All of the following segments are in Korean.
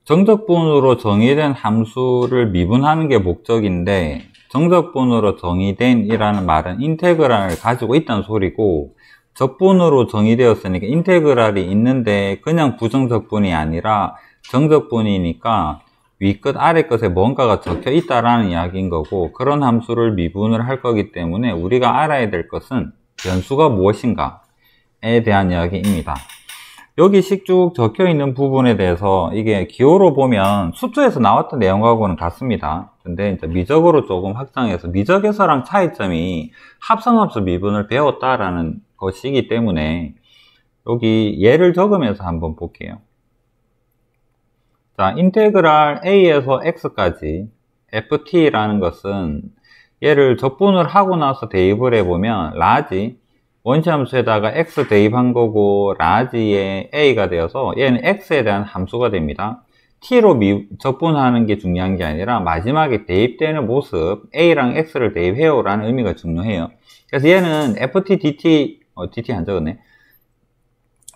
정적분으로 정의된 함수를 미분하는 게 목적인데, 정적분으로 정의된 이라는 말은 인테그랄을 가지고 있다는 소리고, 적분으로 정의되었으니까 인테그랄이 있는데 그냥 부정적분이 아니라 정적분이니까 위끝 아래 끝에 뭔가가 적혀 있다라는 이야기인 거고, 그런 함수를 미분을 할 거기 때문에 우리가 알아야 될 것은 변수가 무엇인가에 대한 이야기입니다. 여기 식 쭉 적혀 있는 부분에 대해서 이게 기호로 보면 수투에서 나왔던 내용하고는 같습니다. 근데 이제 미적으로 조금 확장해서, 미적에서랑 차이점이 합성함수 미분을 배웠다라는 것이기 때문에 여기 예를 적으면서 한번 볼게요. 자, 인테그랄 a에서 x까지 ft라는 것은 얘를 적분을 하고 나서 대입을 해보면 라지 원시함수에다가 x 대입한 거고 라지의 a가 되어서 얘는 x에 대한 함수가 됩니다. t로 적분하는 게 중요한 게 아니라 마지막에 대입되는 모습 a랑 x를 대입해요 라는 의미가 중요해요. 그래서 얘는 ft dt dt 안 적었네.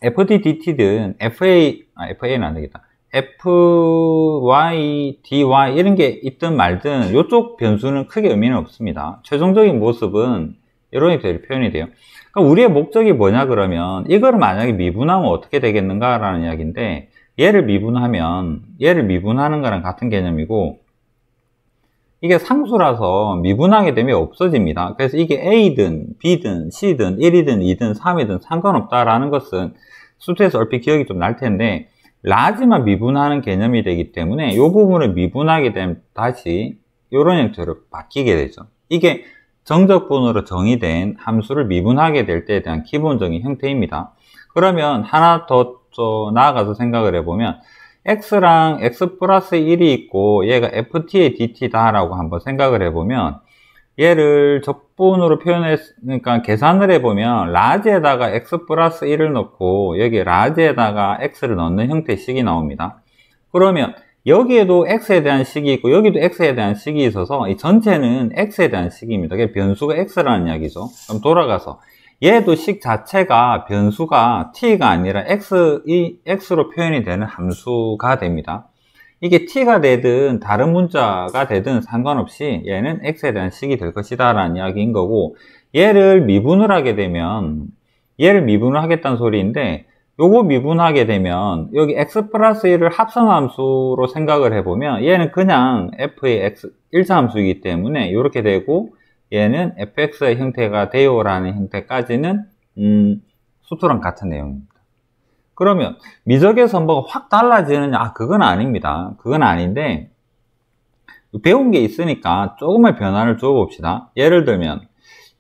ft dt든 fa는 안 되겠다. fy, dy 이런 게 있든 말든 이쪽 변수는 크게 의미는 없습니다. 최종적인 모습은 이런 식으로 표현이 돼요. 그러니까 우리의 목적이 뭐냐 그러면 이거를 만약에 미분하면 어떻게 되겠는가 라는 이야기인데, 얘를 미분하면 얘를 미분하는 거랑 같은 개념이고, 이게 상수라서 미분하게 되면 없어집니다. 그래서 이게 a든 b든 c든 1이든 2든 3이든 상관없다라는 것은 수트에서 얼핏 기억이 좀 날 텐데, 라지만 미분하는 개념이 되기 때문에 이 부분을 미분하게 되면 다시 이런 형태로 바뀌게 되죠. 이게 정적분으로 정의된 함수를 미분하게 될 때에 대한 기본적인 형태입니다. 그러면 하나 더 나아가서 생각을 해보면 x랑 x 플러스 1이 있고 얘가 ft의 dt다 라고 한번 생각을 해보면, 얘를 적분으로 그러니까 계산을 해보면 라지에다가 x 플러스 1을 넣고 여기 라지에다가 x를 넣는 형태의 식이 나옵니다. 그러면 여기에도 x에 대한 식이 있고 여기도 x에 대한 식이 있어서 이 전체는 x에 대한 식입니다. 그게 변수가 x라는 이야기죠. 그럼 돌아가서 얘도 식 자체가 변수가 t가 아니라 x로 표현이 되는 함수가 됩니다. 이게 t가 되든 다른 문자가 되든 상관없이 얘는 x에 대한 식이 될 것이다 라는 이야기인 거고, 얘를 미분을 하게 되면 얘를 미분을 하겠다는 소리인데, 요거 미분하게 되면 여기 x 플러스 1을 합성함수로 생각을 해보면 얘는 그냥 f의 x 1차 함수이기 때문에 이렇게 되고, 얘는 fx의 형태가 돼요 라는 형태까지는 수투랑 같은 내용입니다. 그러면 미적의 선보가 확 달라지느냐? 그건 아닙니다. 그건 아닌데 배운 게 있으니까 조금의 변화를 줘 봅시다. 예를 들면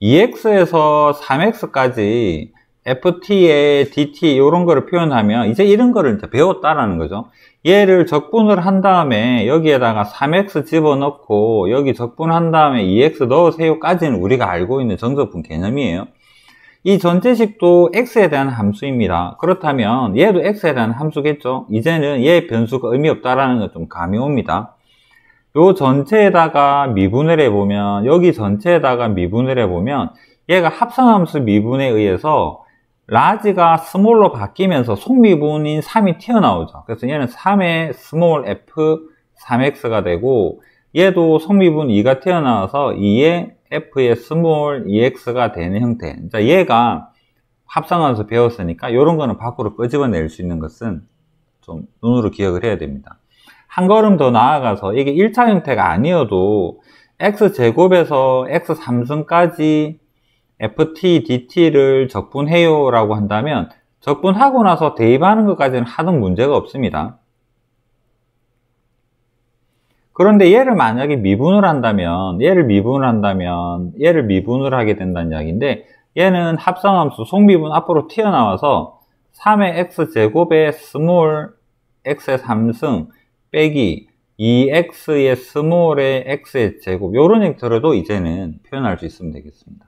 2x에서 3x까지 ft의 dt 이런 거를 표현하면 이제 이런 거를 이제 배웠다라는 거죠. 얘를 적분을 한 다음에 여기에다가 3x 집어넣고 여기 적분한 다음에 2x 넣으세요까지는 우리가 알고 있는 정적분 개념이에요. 이 전체식도 x에 대한 함수입니다. 그렇다면 얘도 x에 대한 함수겠죠. 이제는 얘 변수가 의미 없다라는 건 좀 감이 옵니다. 요 전체에다가 미분을 해보면, 여기 전체에다가 미분을 해보면 얘가 합성함수 미분에 의해서 라지가 스몰로 바뀌면서 속미분인 3이 튀어나오죠. 그래서 얘는 3의 스몰 f 3x가 되고, 얘도 속미분 2가 튀어나와서 2의 f의 스몰 2x가 되는 형태. 자, 얘가 합성함수 배웠으니까 이런 거는 밖으로 끄집어낼 수 있는 것은 좀 눈으로 기억을 해야 됩니다. 한 걸음 더 나아가서 이게 1차 형태가 아니어도 x제곱에서 x3승까지 ft dt를 적분해요 라고 한다면 적분하고 나서 대입하는 것까지는 하등 문제가 없습니다. 그런데 얘를 만약에 미분을 한다면 얘를 미분을 하게 된다는 이야기인데, 얘는 합성함수 속미분 앞으로 튀어나와서 3의 x제곱의 스몰 x의 3승 빼기 2x의 스몰의 x의 제곱, 요런 형태로도 이제는 표현할 수 있으면 되겠습니다.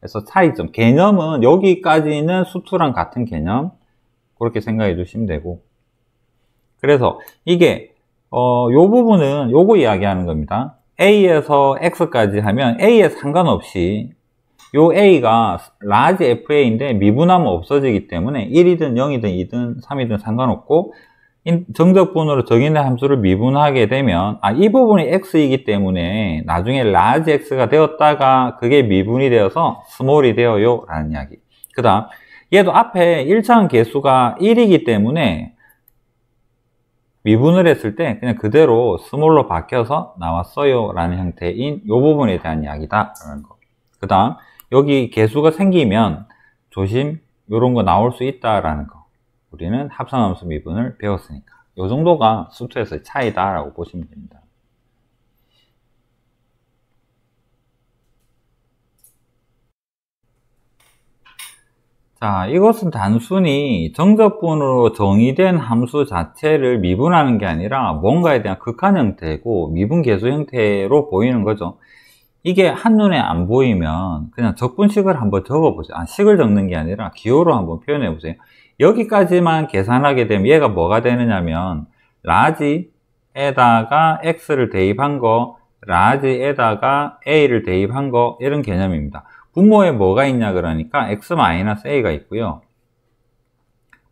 그래서 차이점, 개념은 여기까지는 수투랑 같은 개념, 그렇게 생각해 주시면 되고, 그래서 이게 요 부분은 요거 이야기하는 겁니다. A에서 X까지 하면 A에 상관없이 요 A가 large FA인데 미분하면 없어지기 때문에 1이든 0이든 2든 3이든 상관없고, 정적분으로 정의된 함수를 미분하게 되면 이 부분이 x이기 때문에 나중에 large x가 되었다가 그게 미분이 되어서 small이 되어요 라는 이야기. 그 다음 얘도 앞에 1차원 개수가 1이기 때문에 미분을 했을 때 그냥 그대로 small로 바뀌어서 나왔어요 라는 형태인 이 부분에 대한 이야기다 라는 거. 그 다음 여기 개수가 생기면 조심, 요런 거 나올 수 있다라는 거. 우리는 합성함수 미분을 배웠으니까. 요 정도가 수투에서의 차이다라고 보시면 됩니다. 자, 이것은 단순히 정적분으로 정의된 함수 자체를 미분하는 게 아니라 뭔가에 대한 극한 형태고 미분 계수 형태로 보이는 거죠. 이게 한눈에 안 보이면 그냥 적분식을 한번 적어보세요. 식을 적는 게 아니라 기호로 한번 표현해 보세요. 여기까지만 계산하게 되면 얘가 뭐가 되느냐면 라지에다가 x를 대입한 거, 라지에다가 a를 대입한 거 이런 개념입니다. 분모에 뭐가 있냐 그러니까 x-a가 있고요.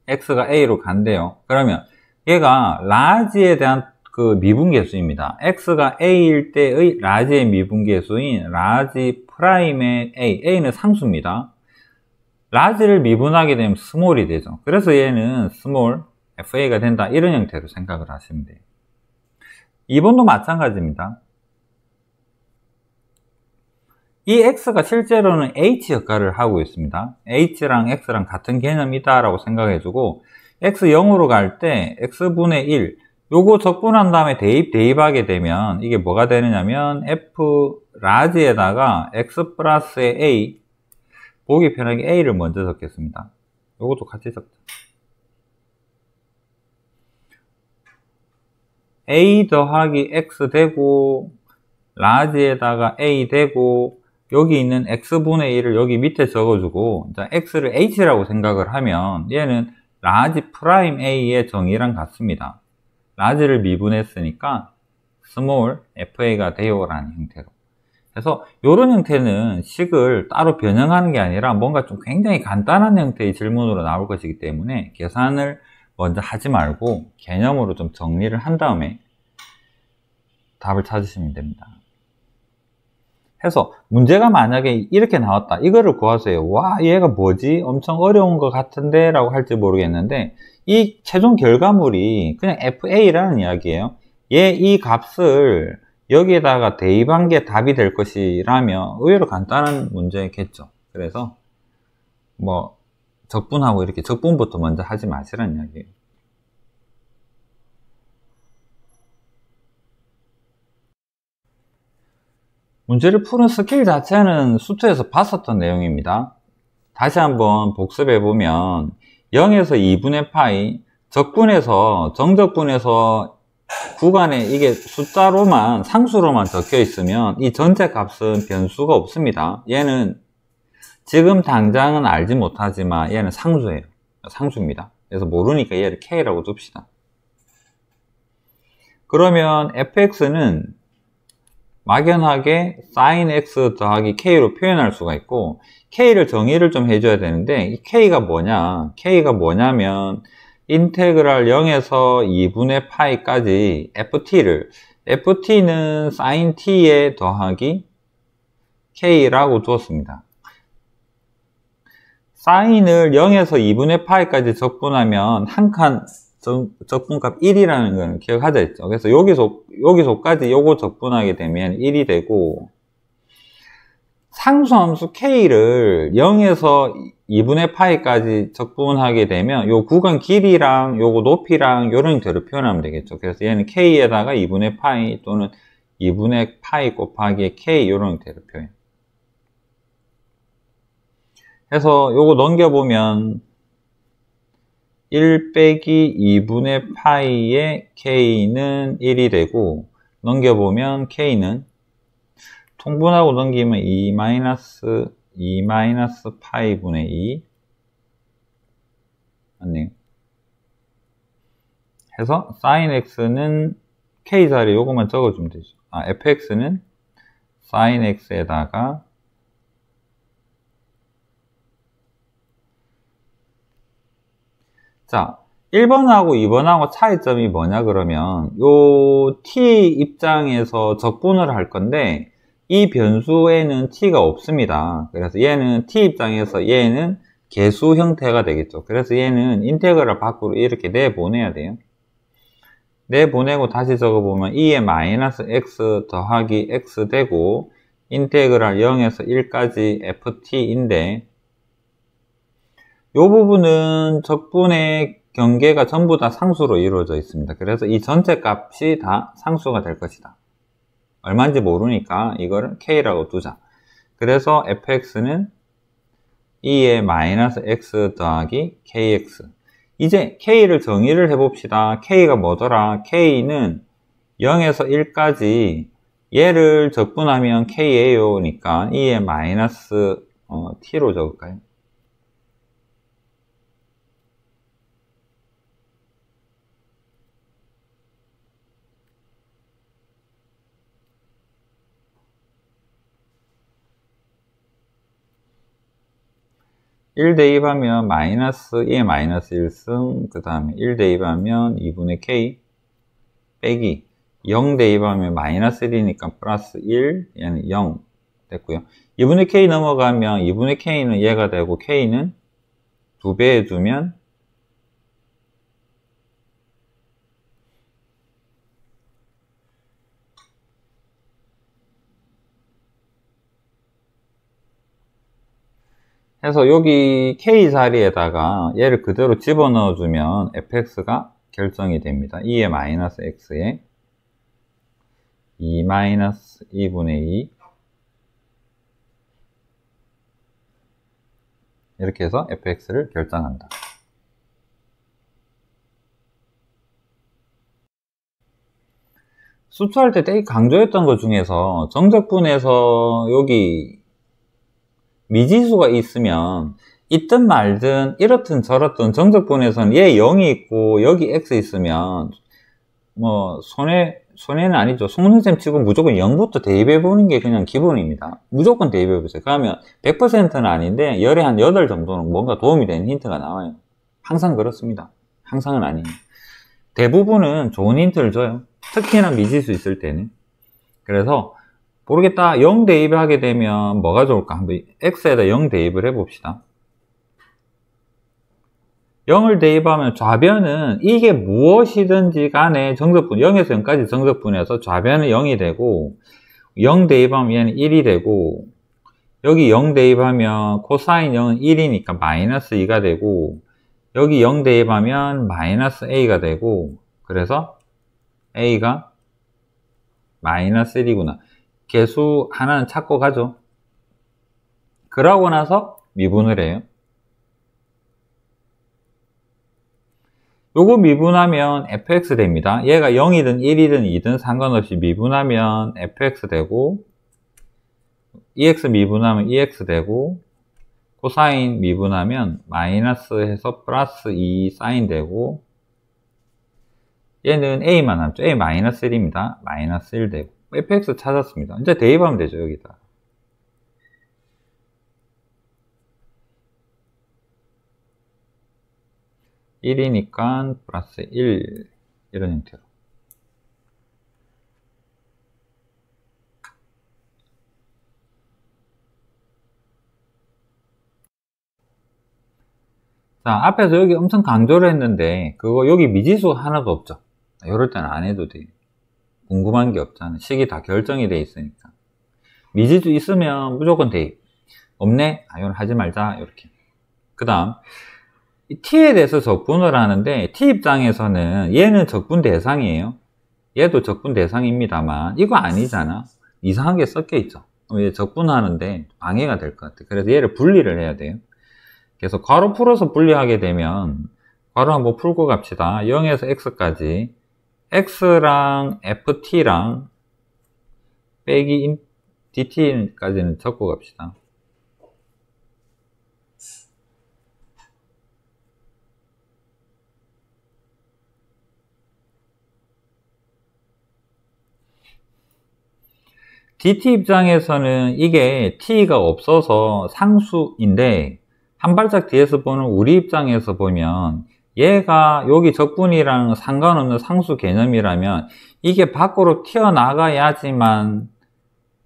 x가 a로 간대요. 그러면 얘가 라지에 대한 그 미분계수입니다. x가 a일 때의 라지의 미분계수인 라지 프라임의 a는 상수입니다. 라지를 미분하게 되면 스몰이 되죠. 그래서 얘는 스몰 fa가 된다 이런 형태로 생각을 하시면 돼요. 2번도 마찬가지입니다. 이 x가 실제로는 h 역할을 하고 있습니다. h랑 x랑 같은 개념이다 라고 생각해주고 x 0으로 갈 때 x분의 1 요거 적분한 다음에 대입하게 되면 이게 뭐가 되느냐면 f 라지에다가 x 플러스의 a, 보기 편하게 a를 먼저 적겠습니다. 요것도 같이 적자. a 더하기 x 되고 라지에다가 a 되고 여기 있는 x분의 1을 여기 밑에 적어주고 x를 h라고 생각을 하면 얘는 라지 프라임 a의 정의랑 같습니다. 라지를 미분했으니까 small fa가 돼요 라는 형태로. 그래서 이런 형태는 식을 따로 변형하는 게 아니라 뭔가 좀 굉장히 간단한 형태의 질문으로 나올 것이기 때문에 계산을 먼저 하지 말고 개념으로 좀 정리를 한 다음에 답을 찾으시면 됩니다. 해서 문제가 만약에 이렇게 나왔다, 이거를 구하세요. 와, 얘가 뭐지? 엄청 어려운 것 같은데 라고 할지 모르겠는데 이 최종 결과물이 그냥 fa라는 이야기예요. 얘 이 값을 여기에다가 대입한 게 답이 될 것이라면 의외로 간단한 문제겠죠. 그래서 뭐 적분하고 이렇게 적분부터 먼저 하지 마시라는 이야기예요. 문제를 푸는 스킬 자체는 수투에서 봤었던 내용입니다. 다시 한번 복습해보면 0에서 2분의 파이, 적분에서 정적분에서 구간에 이게 숫자로만 상수로만 적혀 있으면 이 전체 값은 변수가 없습니다. 얘는 지금 당장은 알지 못하지만 얘는 상수예요. 상수입니다. 그래서 모르니까 얘를 k라고 둡시다. 그러면 fx는 막연하게 sin x 더하기 k로 표현할 수가 있고 k를 정의를 좀 해줘야 되는데 이 k가 뭐냐? k가 뭐냐면 인테그랄 0에서 2분의 파이까지 ft는 sin t에 더하기 k라고 두었습니다. sin을 0에서 2분의 파이까지 적분하면 한 칸 적분값 1이라는 걸 기억하자 했죠. 그래서 여기서까지 요거 적분하게 되면 1이 되고 상수함수 k를 0에서 2분의 파이까지 적분하게 되면 요 구간 길이랑 요거 높이랑 요런 형태로 표현하면 되겠죠. 그래서 얘는 k에다가 2분의 파이 또는 2분의 파이 곱하기 k 요런 형태로 표현. 해서 요거 넘겨보면 1 빼기 2분의 파이의 k는 1이 되고 넘겨보면 k는 통분하고 넘기면 2 파이분의 2 맞네요. 해서 sin x는 k 자리에 요것만 적어주면 되죠. fx는 sin x에다가 자, 1번하고 2번하고 차이점이 뭐냐 그러면 요 t 입장에서 적분을 할 건데 이 변수에는 t가 없습니다. 그래서 얘는 t 입장에서 얘는 계수 형태가 되겠죠. 그래서 얘는 인테그랄 밖으로 이렇게 내보내야 돼요. 내보내고 다시 적어보면 2의 마이너스 x 더하기 x 되고 인테그랄 0에서 1까지 ft인데 요 부분은 적분의 경계가 전부 다 상수로 이루어져 있습니다. 그래서 이 전체 값이 다 상수가 될 것이다. 얼마인지 모르니까 이거를 k라고 두자. 그래서 fx는 2의 마이너스 x 더하기 kx. 이제 k를 정의를 해봅시다. k가 뭐더라? k는 0에서 1까지 얘를 적분하면 k예요. 그러니까 2의 마이너스 t로 적을까요? 일 대입하면 마이너스 2의 마이너스 1승, 그 다음에 1 대입하면 2분의 k 빼기 0 대입하면 마이너스 1이니까 플러스 1, 얘는 0 됐고요. 2분의 k 넘어가면 2분의 k는 얘가 되고 k는 2배 해주면 해서 여기 k 자리에다가 얘를 그대로 집어넣어 주면 fx가 결정이 됩니다. 2의 마이너스 x에 2 마이너스 2분의 2 이렇게 해서 fx를 결정한다. 수초할 때 되게 강조했던 것 중에서 정적분에서 여기 미지수가 있으면 있든 말든 이렇든 저렇든 정적분에서는 얘 0이 있고 여기 x 있으면 뭐 손해는 아니죠. 속눈썹 치고 무조건 0부터 대입해 보는 게 그냥 기본입니다. 무조건 대입해 보세요. 그러면 100%는 아닌데 열에 한 8 정도는 뭔가 도움이 되는 힌트가 나와요. 항상 그렇습니다. 항상은 아니에요. 대부분은 좋은 힌트를 줘요. 특히나 미지수 있을 때는. 그래서 모르겠다. 0 대입을 하게 되면 뭐가 좋을까? 한번 x에다 0 대입을 해봅시다. 0을 대입하면 좌변은 이게 무엇이든지 간에 정적분, 0에서 0까지 정적분해서 좌변은 0이 되고 0 대입하면 얘는 1이 되고 여기 0 대입하면 코사인 0은 1이니까 마이너스 2가 되고 여기 0 대입하면 마이너스 a가 되고 그래서 a가 마이너스 1이구나. 개수 하나는 찾고 가죠. 그러고 나서 미분을 해요. 요거 미분하면 fx 됩니다. 얘가 0이든 1이든 2든 상관없이 미분하면 fx 되고 ex 미분하면 ex 되고 코사인 미분하면 마이너스 해서 플러스 2 사인 되고 얘는 a만 남죠. a 마이너스 1입니다. 마이너스 1 되고 fx 찾았습니다. 이제 대입하면 되죠. 여기다. (1이니까) 플러스 1 이런 형태로 자 앞에서 여기 엄청 강조를 했는데 그거 여기 미지수 하나도 없죠. 이럴 때는 안 해도 돼요. 궁금한 게 없잖아. 식이 다 결정이 돼 있으니까. 미지수 있으면 무조건 대입. 없네? 아, 이건 하지 말자. 이렇게. 그 다음, t에 대해서 적분을 하는데, t 입장에서는 얘는 적분 대상이에요. 얘도 적분 대상입니다만, 이거 아니잖아. 이상한 게 섞여 있죠. 얘 적분하는데 방해가 될 것 같아. 그래서 얘를 분리를 해야 돼요. 그래서 괄호 풀어서 분리하게 되면, 괄호 한번 풀고 갑시다. 0에서 x까지. x랑 ft랑 빼기 dt까지는 적고 갑시다. dt 입장에서는 이게 t가 없어서 상수인데 한 발짝 뒤에서 보는 우리 입장에서 보면 얘가 여기 적분이랑 상관없는 상수 개념이라면 이게 밖으로 튀어나가야지만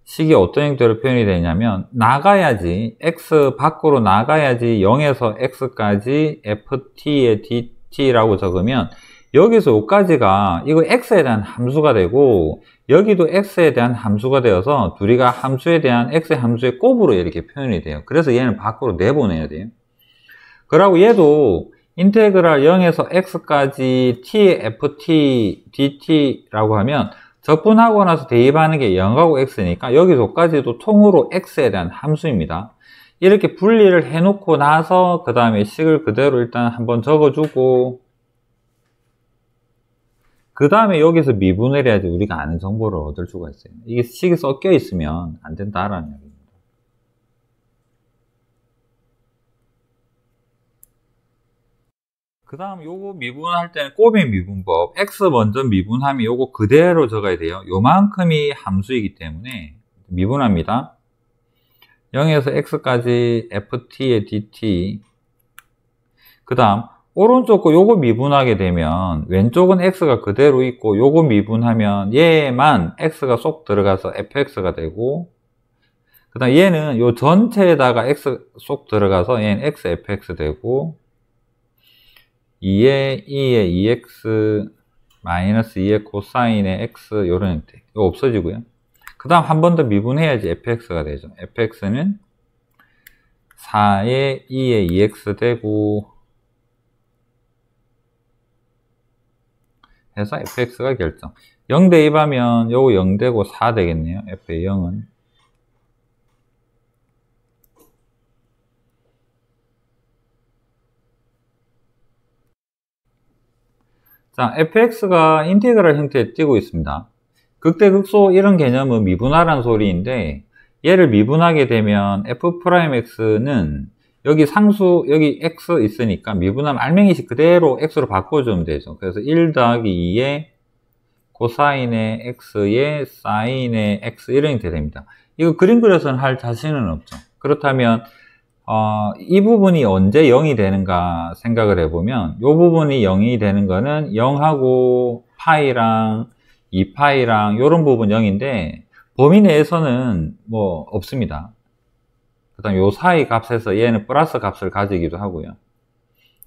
식이 어떤 형태로 표현이 되냐면 나가야지, x 밖으로 나가야지 0에서 x까지 ft의 dt라고 적으면 여기서 여기까지가 이거 x에 대한 함수가 되고 여기도 x에 대한 함수가 되어서 둘이가 함수에 대한 x의 함수의 곱으로 이렇게 표현이 돼요. 그래서 얘는 밖으로 내보내야 돼요. 그리고 얘도 인테그랄 0에서 x까지 t의 ft dt라고 하면 적분하고 나서 대입하는 게 0하고 x니까 여기서까지도 통으로 x에 대한 함수입니다. 이렇게 분리를 해놓고 나서 그 다음에 식을 그대로 일단 한번 적어주고 그 다음에 여기서 미분을 해야지 우리가 아는 정보를 얻을 수가 있어요. 이게 식이 섞여 있으면 안 된다라는 얘기입니다. 그 다음 요거 미분할 때는 꼬미 미분법 x 먼저 미분하면 요거 그대로 적어야 돼요. 요만큼이 함수이기 때문에 미분합니다. 0에서 x까지 ft의 dt 그 다음 오른쪽 거 요거 미분하게 되면 왼쪽은 x가 그대로 있고 요거 미분하면 얘만 x가 쏙 들어가서 fx가 되고 그 다음 얘는 요 전체에다가 x 쏙 들어가서 얘는 x fx 되고 2의 2x 마이너스 2의 코사인의 x 요런 형태 이거 없어지고요. 그 다음 한 번 더 미분해야지 fx가 되죠. fx는 4의 2의 2x 되고 해서 fx가 결정 0 대입하면 요거 0 되고 4 되겠네요. f의 0은 자, fx가 인테그랄 형태에 띄고 있습니다. 극대극소 이런 개념은 미분하라는 소리인데 얘를 미분하게 되면 f'x는 여기 상수 여기 x 있으니까 미분하면 알맹이식 그대로 x로 바꿔주면 되죠. 그래서 1 더하기 2의 코사인의 x의 사인의 x 이런 형태 됩니다. 이거 그림 그려서는 할 자신은 없죠. 그렇다면 이 부분이 언제 0이 되는가 생각을 해보면 이 부분이 0이 되는 거는 0하고 파이랑 2파이랑 이런 부분 0인데 범위 내에서는 뭐 없습니다. 그 다음 요 사이 값에서 얘는 플러스 값을 가지기도 하고요.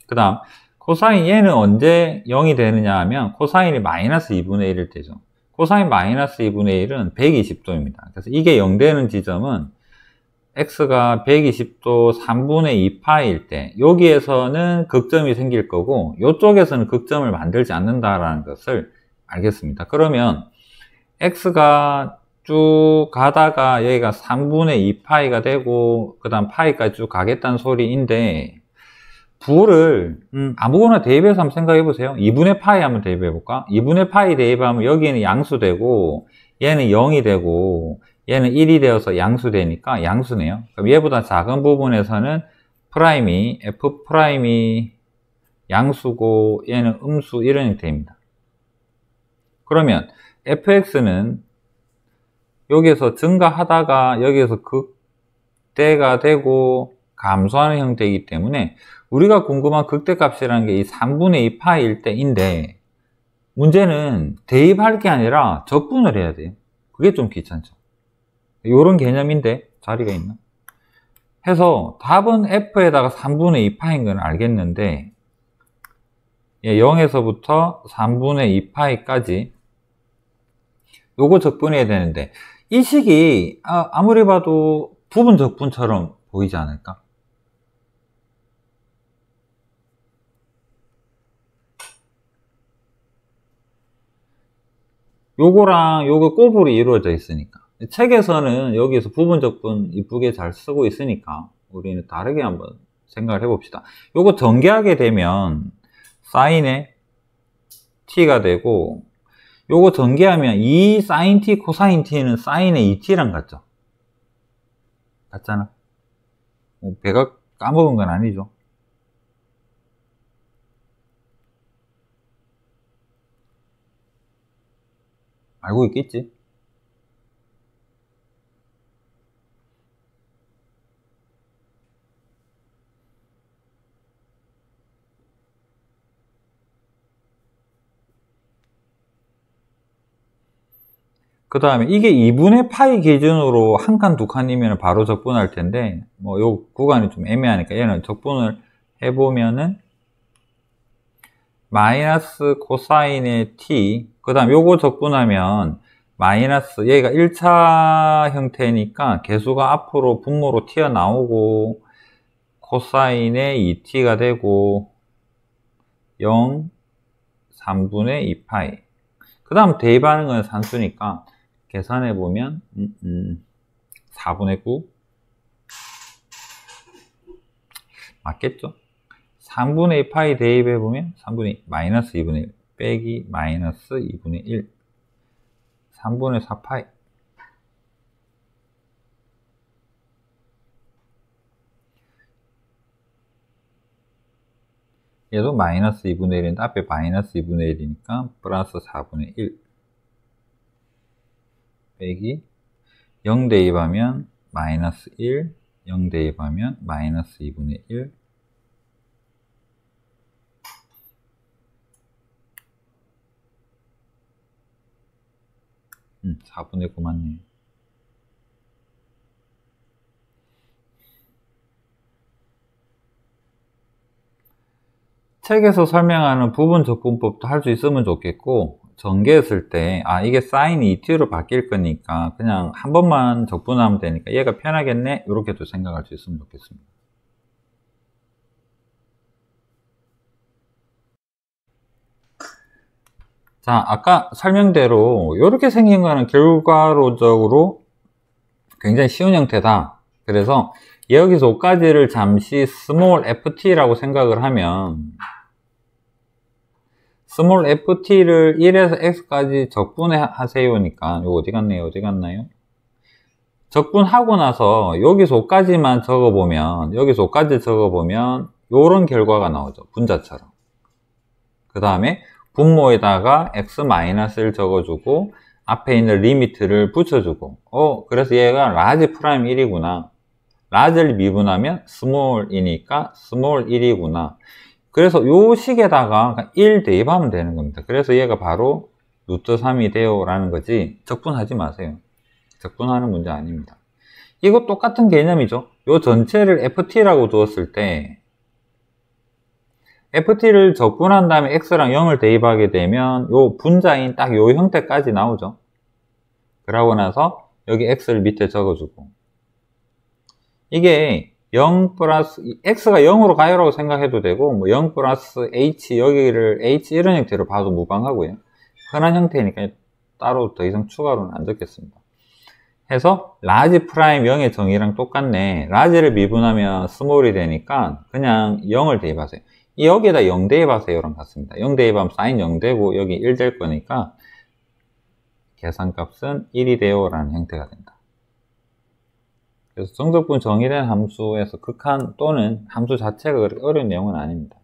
그 다음 코사인 얘는 언제 0이 되느냐 하면 코사인이 마이너스 2분의 1일 때죠. 코사인 마이너스 2분의 1은 120도입니다. 그래서 이게 0 되는 지점은 x가 120도 3분의 2파일 때 여기에서는 극점이 생길 거고 이쪽에서는 극점을 만들지 않는다라는 것을 알겠습니다. 그러면 x가 쭉 가다가 여기가 3분의 2파이가 되고 그 다음 파이까지 쭉 가겠다는 소리인데 부호를 아무거나 대입해서 한번 생각해 보세요. 2분의 파이 한번 대입해 볼까? 2분의 파이 대입하면 여기는 양수되고 얘는 0이 되고 얘는 1이 되어서 양수되니까 양수네요. 그럼 얘보다 작은 부분에서는 프라임이 f 프라임이 양수고 얘는 음수 이런 형태입니다. 그러면 fx는 여기에서 증가하다가 여기에서 극대가 되고 감소하는 형태이기 때문에 우리가 궁금한 극대값이라는 게 이 3분의 2 파일 때인데 문제는 대입할 게 아니라 적분을 해야 돼요. 그게 좀 귀찮죠. 요런 개념인데 자리가 있나? 해서 답은 f에다가 3분의 2 파인 건 알겠는데 0에서부터 3분의 2 파이까지 요거 적분해야 되는데 이 식이 아무리 봐도 부분 적분처럼 보이지 않을까? 요거랑 요거 곱으로 이루어져 있으니까 책에서는 여기서 부분 적분 이쁘게 잘 쓰고 있으니까 우리는 다르게 한번 생각을 해봅시다. 요거 전개하게 되면 사인의 t가 되고 요거 전개하면 2 sin t 코사인 t는 사인의 2t랑 같죠? 같잖아. 배가 까먹은 건 아니죠. 알고 있겠지? 그 다음에 이게 2분의 파이 기준으로 한 칸, 두 칸이면 바로 적분할 텐데, 뭐, 요 구간이 좀 애매하니까 얘는 적분을 해보면은, 마이너스 코사인의 t, 그 다음 요거 적분하면, 마이너스, 얘가 1차 형태니까 개수가 앞으로 분모로 튀어나오고, 코사인의 2t가 되고, 0, 3분의 2파이. 그 다음 대입하는 건 산수니까, 계산해보면 4분의 9 맞겠죠? 3분의 2 파이 대입해보면 3분의 2 마이너스 2분의 1 빼기 마이너스 2분의 1 3분의 4 파이. 얘도 마이너스 2분의 1인데 앞에 마이너스 2분의 1이니까 플러스 4분의 1 빼기 0 대입하면 마이너스 1, 0 대입하면 마이너스 2분의 1 4분의 9 맞네요. 책에서 설명하는 부분 적분법도 할 수 있으면 좋겠고, 전개했을 때 이게 사인이 2t로 바뀔 거니까 그냥 한 번만 적분하면 되니까 얘가 편하겠네, 이렇게도 생각할 수 있으면 좋겠습니다. 자, 아까 설명대로 이렇게 생긴 거는 결과론적으로 굉장히 쉬운 형태다. 그래서 여기서 5까지를 잠시 스몰 ft라고 생각을 하면 스몰 ft를 1에서 x까지 적분해 하세요니까 이거 어디 갔네요? 어디 갔나요? 적분하고 나서 여기서 5까지만 적어보면, 여기서 5까지 적어보면 요런 결과가 나오죠. 분자처럼. 그 다음에 분모에다가 x-를 적어주고 앞에 있는 리미트를 붙여주고, 그래서 얘가 라지 프라임 1이구나. 라지를 미분하면 스몰이니까 스몰 1이구나. 그래서 요 식에다가 1 대입하면 되는 겁니다. 그래서 얘가 바로 루트 3이 돼요 라는 거지, 적분하지 마세요. 적분하는 문제 아닙니다. 이거 똑같은 개념이죠. 요 전체를 ft라고 두었을 때 ft를 적분한 다음에 x랑 0을 대입하게 되면 요 분자인 딱 요 형태까지 나오죠. 그러고 나서 여기 x를 밑에 적어주고, 이게 0 플러스 x가 0으로 가요라고 생각해도 되고, 뭐 0 플러스 h, 여기를 h 이런 형태로 봐도 무방하고요. 흔한 형태니까 따로 더 이상 추가로는 안 적겠습니다. 해서 라지 프라임 0의 정의랑 똑같네. 라지를 미분하면 스몰이 되니까 그냥 0을 대입하세요. 여기에다 0 대입하세요랑 같습니다. 0 대입하면 사인 0 되고 여기 1 될 거니까 계산값은 1이 돼요 라는 형태가 된다. 그래서 정적분 정의된 함수에서 극한 또는 함수 자체가 그렇게 어려운 내용은 아닙니다.